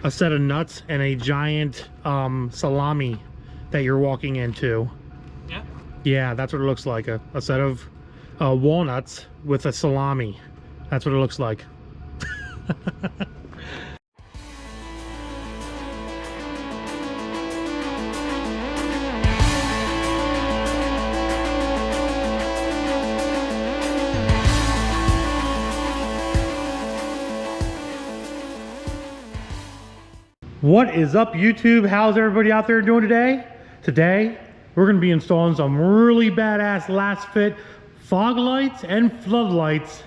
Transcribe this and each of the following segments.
a set of nuts and a giant salami that you're walking into. Yeah. Yeah, that's what it looks like. A set of walnuts with a salami. That's what it looks like. What is up, YouTube? How's everybody out there doing today? Today, we're going to be installing some really badass last fit fog lights and floodlights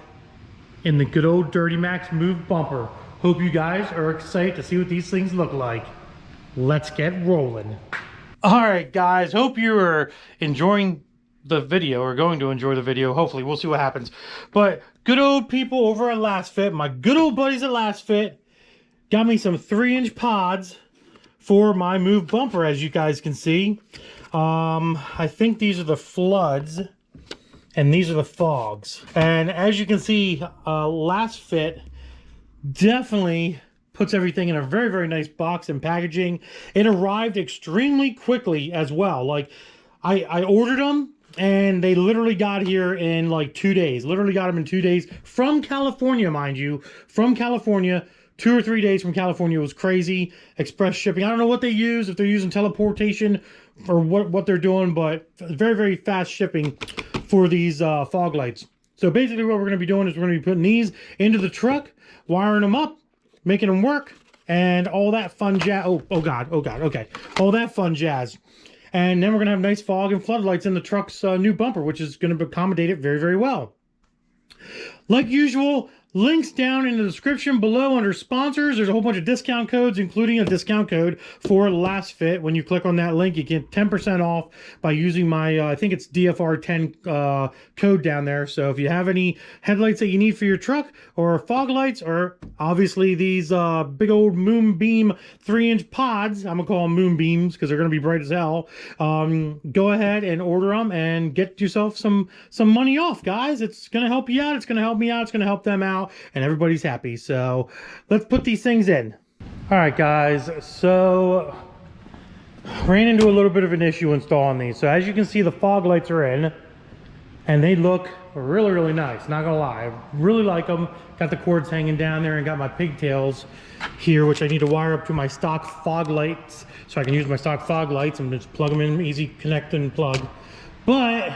in the good old Duramax Move bumper. Hope you guys are excited to see what these things look like. Let's get rolling. All right, guys. Hope you are enjoying the video, or going to enjoy the video. Hopefully, we'll see what happens. But good old people over at Last Fit, my good old buddies at Last Fit, got me some 3-inch pods for my Move bumper, as you guys can see. I think these are the floods and these are the fogs. And as you can see, Last Fit definitely puts everything in a very, very nice box and packaging. It arrived extremely quickly as well. Like, I ordered them and they literally got here in like 2 days. Literally got them in 2 days from California, mind you. From California. 2 or 3 days from California. Was crazy. Express shipping. I don't know what they use, if they're using teleportation or what they're doing, but very, very fast shipping for these fog lights. So basically what we're going to be doing is we're going to be putting these into the truck, wiring them up, making them work, and all that fun jazz. Oh God, okay. All that fun jazz. And then we're going to have nice fog and floodlights in the truck's new bumper, which is going to accommodate it very, very well. Like usual, links down in the description below under sponsors. There's a whole bunch of discount codes, including a discount code for Last Fit. When you click on that link, you get 10% off by using my, I think it's DFR10 code down there. So if you have any headlights that you need for your truck, or fog lights, or obviously these big old Moonbeam 3-inch pods, I'm gonna call them Moonbeams because they're gonna be bright as hell. Go ahead and order them and get yourself some money off, guys. It's gonna help you out. It's gonna help me out. It's gonna help them out. And everybody's happy. So let's put these things in. All right, guys, so ran into a little bit of an issue installing these. So as you can see, the fog lights are in and they look really, really nice, not gonna lie. I really like them. Got the cords hanging down there and got my pigtails here, which I need to wire up to my stock fog lights so I can use my stock fog lights and just plug them in, easy connect and plug. But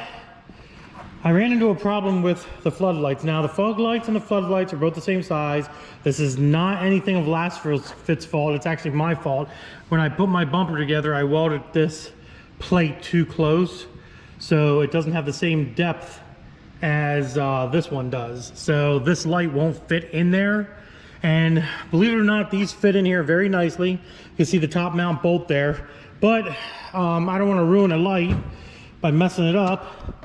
I ran into a problem with the floodlights. Now, the fog lights and the floodlights are both the same size. This is not anything of Last Fit's fault. It's actually my fault. When I put my bumper together, I welded this plate too close, so it doesn't have the same depth as this one does. So this light won't fit in there. And believe it or not, these fit in here very nicely. You can see the top mount bolt there. But I don't want to ruin a light by messing it up.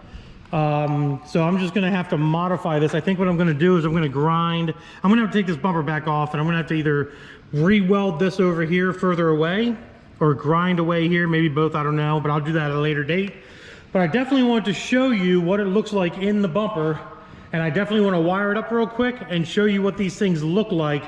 So I'm just gonna have to modify this. I think what I'm gonna do is I'm gonna have to take this bumper back off, and I'm gonna have to either re-weld this over here further away or grind away here, maybe both, I don't know, but I'll do that at a later date. But I definitely want to show you what it looks like in the bumper, and I definitely want to wire it up real quick and show you what these things look like.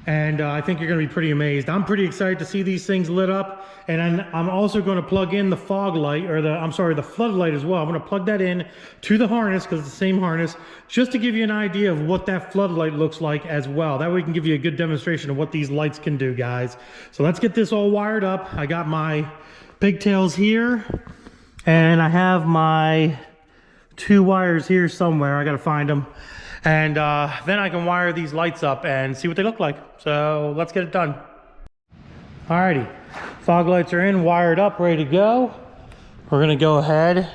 And I think you're going to be pretty amazed. I'm pretty excited to see these things lit up. And I'm also going to plug in the fog light, or the floodlight as well. I'm going to plug that in to the harness, because it's the same harness, just to give you an idea of what that floodlight looks like as well. That way we can give you a good demonstration of what these lights can do, guys. So let's get this all wired up. I got my pigtails here, and I have my 2 wires here somewhere. I got to find them. And then I can wire these lights up and see what they look like. So let's get it done. Alrighty, fog lights are in, wired up, ready to go. We're gonna go ahead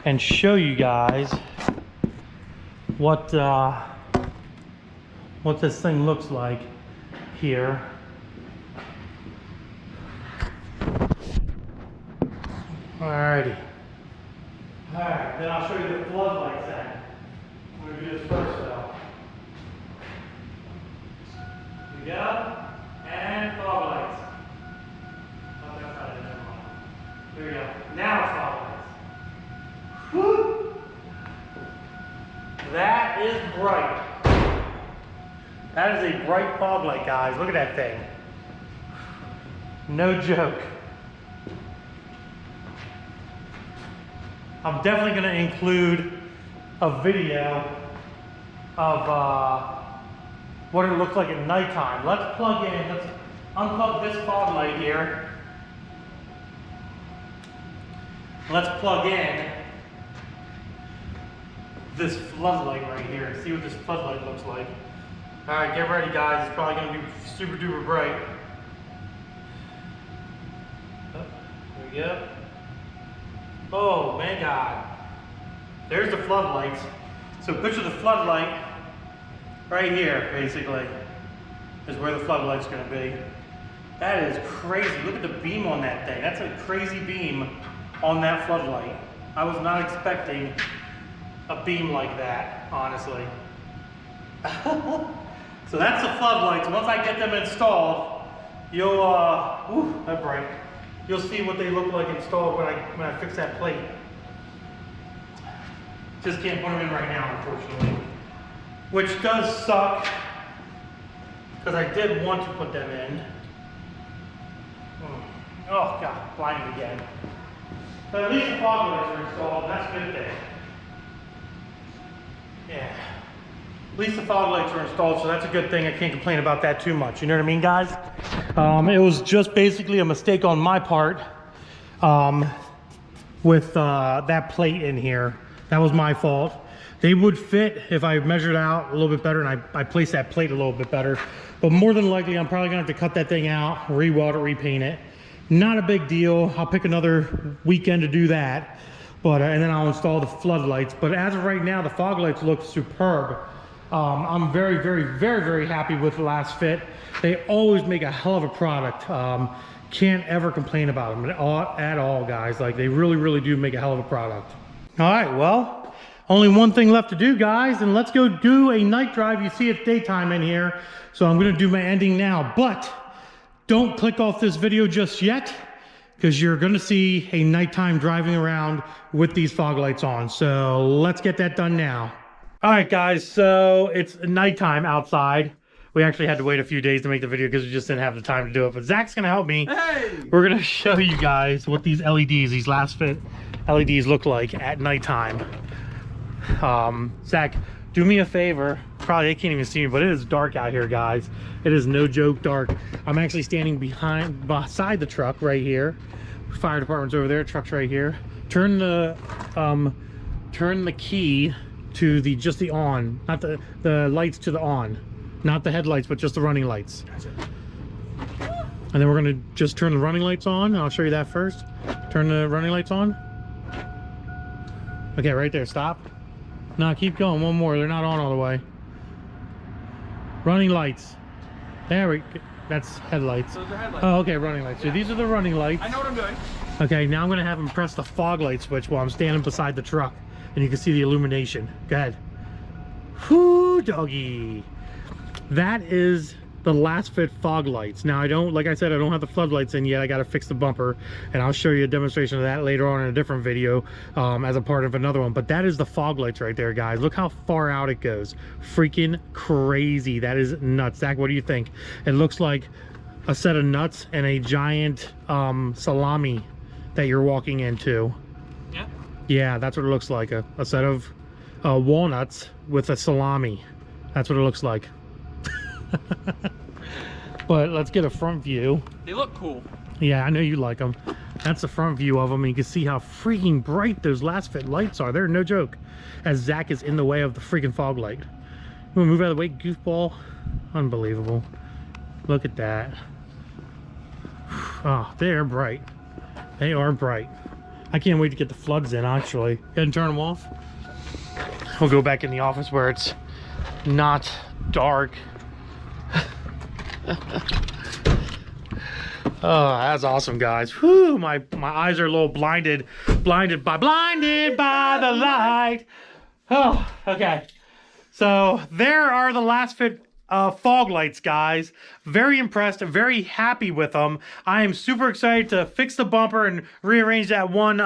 and show you guys what this thing looks like here. Alrighty. Alright, then I'll show you the floodlights then. I'm going to do this first though. Here we go. And fog lights. Oh, that's not it, never mind. Here we go. Now it's fog lights. Woo! That is bright. That is a bright fog light, guys. Look at that thing. No joke. I'm definitely going to include a video of what it looks like at nighttime. Let's plug in, let's unplug this fog light here. Let's plug in this floodlight right here and see what this floodlight looks like. All right, get ready guys, it's probably going to be super duper bright. Oh, there we go. Oh man God, there's the floodlights. So picture the floodlight right here, basically, is where the floodlight's gonna be. That is crazy, look at the beam on that thing. That's a crazy beam on that floodlight. I was not expecting a beam like that, honestly. So that's the floodlights. Once I get them installed, you'll, ooh, that's bright. You'll see what they look like installed when I fix that plate. Just can't put them in right now, unfortunately. Which does suck, because I did want to put them in. Oh God, blinded again. But at least the fog lights are installed, that's a good thing. Yeah. At least the fog lights are installed, so that's a good thing. I can't complain about that too much. You know what I mean, guys? It was just basically a mistake on my part with that plate in here. That was my fault. They would fit if I measured out a little bit better and I placed that plate a little bit better. But more than likely, I'm probably gonna have to cut that thing out, re-weld it, repaint it. Not a big deal. I'll pick another weekend to do that. But and then I'll install the floodlights. But as of right now, the fog lights look superb. I'm very, very, very, very happy with the last fit. They always make a hell of a product. Can't ever complain about them at all, guys. Like, they really, really do make a hell of a product. All right, well, only one thing left to do, guys, and let's go do a night drive. You see it's daytime in here, so I'm gonna do my ending now. But don't click off this video just yet, because you're gonna see a nighttime driving around with these fog lights on. So let's get that done now. All right, guys, so it's nighttime outside. We actually had to wait a few days to make the video because we just didn't have the time to do it. But Zach's gonna help me. Hey! We're gonna show you guys what these LEDs, these last fit LEDs look like at nighttime. Zach, do me a favor. Probably they can't even see me, but it is dark out here, guys. It is no joke dark. I'm actually standing beside the truck right here. Fire department's over there, truck's right here. Turn the key to just the on, not the lights to the on, not the headlights, but just the running lights. Gotcha. And then we're gonna just turn the running lights on. I'll show you that first. Turn the running lights on. Okay, right there, stop. No, keep going, one more, they're not on all the way. Running lights. There we go. That's headlights. Those are headlights. Oh, okay, running lights. Yeah. So these are the running lights. I know what I'm doing. Okay, now I'm gonna have him press the fog light switch while I'm standing beside the truck. And you can see the illumination. Go ahead. Whoo, doggy. That is the last fit fog lights. Now I don't, like I said, I don't have the floodlights in yet. I got to fix the bumper, and I'll show you a demonstration of that later on in a different video as a part of another one. But that is the fog lights right there, guys. Look how far out it goes. Freaking crazy. That is nuts. Zach, what do you think? It looks like a set of nuts and a giant salami that you're walking into. Yeah. Yeah, that's what it looks like. A set of walnuts with a salami. That's what it looks like. But let's get a front view. They look cool. Yeah, I know you like them. That's the front view of them, and you can see how freaking bright those last fit lights are. They're no joke. As Zach is in the way of the freaking fog light. You want to move out of the way, goofball? Unbelievable. Look at that. Oh, they're bright. They are bright. I can't wait to get the floods in, actually. Go ahead and turn them off. We'll go back in the office where it's not dark. Oh, that's awesome, guys. Whew, my eyes are a little blinded by the light. Oh, okay. So there are the last fit fog lights, guys. Very impressed, very happy with them. I am super excited to fix the bumper and rearrange that one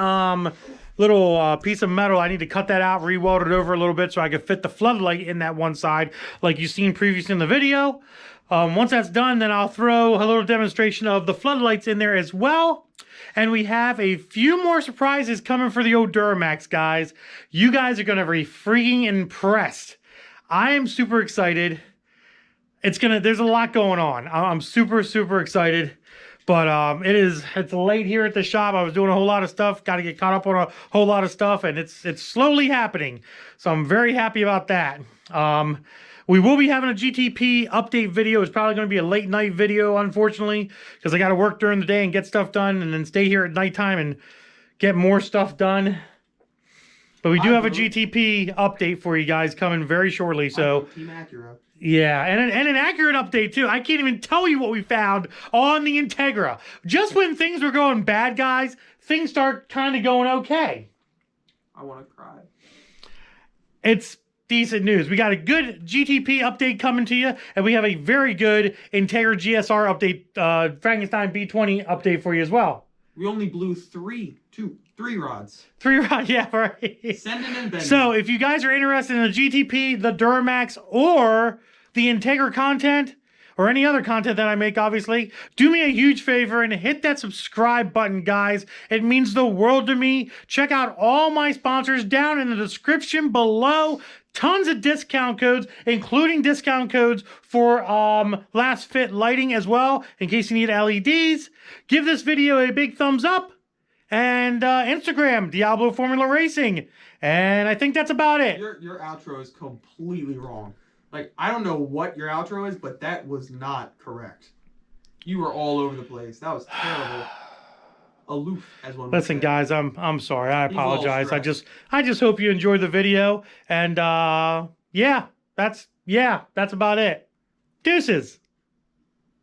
little piece of metal. I need to cut that out, re-weld it over a little bit so I can fit the floodlight in that one side like you've seen previously in the video. Once that's done, then I'll throw a little demonstration of the floodlights in there as well. And we have a few more surprises coming for the old Duramax, guys. You guys are going to be freaking impressed. I am super excited. There's a lot going on. I'm super, super excited. But it's late here at the shop. I was doing a whole lot of stuff. Got to get caught up on a whole lot of stuff, and it's slowly happening. So I'm very happy about that. We will be having a GTP update video. It's probably going to be a late night video, unfortunately, because I got to work during the day and get stuff done, and then stay here at nighttime and get more stuff done. But we do have a GTP update for you guys coming very shortly. So Team Acura. Yeah, and an accurate update too. I can't even tell you what we found on the Integra. Just when things were going bad, guys, things start kind of going okay. I want to cry. It's decent news. We got a good GTP update coming to you, and we have a very good Integra GSR update, Frankenstein B20 update for you as well. We only blew three rods. 3 rods, yeah, right. Sending and bending. So if you guys are interested in the GTP, the Duramax, or the Integra content, or any other content that I make, obviously, do me a huge favor and hit that subscribe button, guys. It means the world to me. Check out all my sponsors down in the description below. Tons of discount codes, including discount codes for last fit lighting as well, in case you need LEDs. Give this video a big thumbs up. And Instagram, Diablo Formula Racing. And I think that's about it. Your outro is completely wrong. Like, I don't know what your outro is, but that was not correct. You were all over the place. That was terrible. Aloof, as one would Listen, say. guys, I'm sorry. I apologize. I just hope you enjoyed the video. And yeah, that's about it. Deuces.